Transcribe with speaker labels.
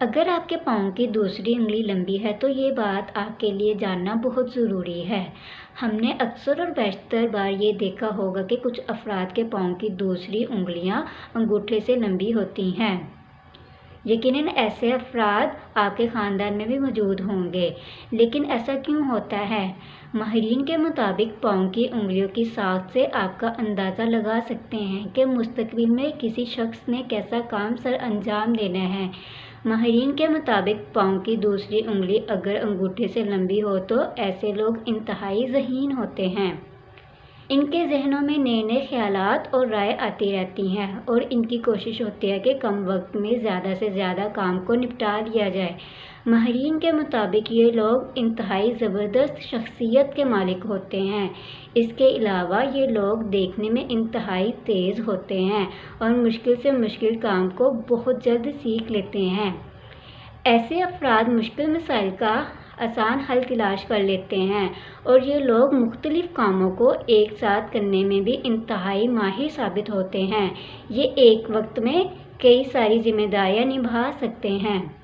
Speaker 1: اگر آپ کے پاؤں کی دوسری انگلی لمبی ہے تو یہ بات آپ کے لیے جاننا بہت ضروری ہے۔ ہم نے اکثر اور بیشتر بار یہ دیکھا ہوگا کہ کچھ افراد کے پاؤں کی دوسری انگلیاں انگوٹھے سے لمبی ہوتی ہیں۔ یقیناً ایسے افراد آپ کے خاندان میں بھی موجود ہوں گے، لیکن ایسا کیوں ہوتا ہے؟ ماہرین کے مطابق پاؤں کی انگلیوں کی ساخت سے آپ کا اندازہ لگا سکتے ہیں کہ مستقبل میں کسی شخص نے کیسا کام سر انجام دینا ہے۔ ماہرین کے مطابق پاؤں کی دوسری انگلی اگر انگوٹھے سے لمبی ہو تو ایسے لوگ انتہائی ذہین ہوتے ہیں۔ ان کے ذہنوں میں نئے نئے خیالات اور رائے آتی رہتی ہیں اور ان کی کوشش ہوتی ہے کہ کم وقت میں زیادہ سے زیادہ کام کو نپٹا لیا جائے۔ ماہرین کے مطابق یہ لوگ انتہائی زبردست شخصیت کے مالک ہوتے ہیں۔ اس کے علاوہ یہ لوگ دیکھنے میں انتہائی تیز ہوتے ہیں اور مشکل سے مشکل کام کو بہت جلد سیکھ لیتے ہیں۔ ایسے افراد مشکل مسائل کا آسان حل تلاش کر لیتے ہیں اور یہ لوگ مختلف کاموں کو ایک ساتھ کرنے میں بھی انتہائی ماہر ثابت ہوتے ہیں۔ یہ ایک وقت میں کئی ساری ذمہ داریاں نبھا سکتے ہیں۔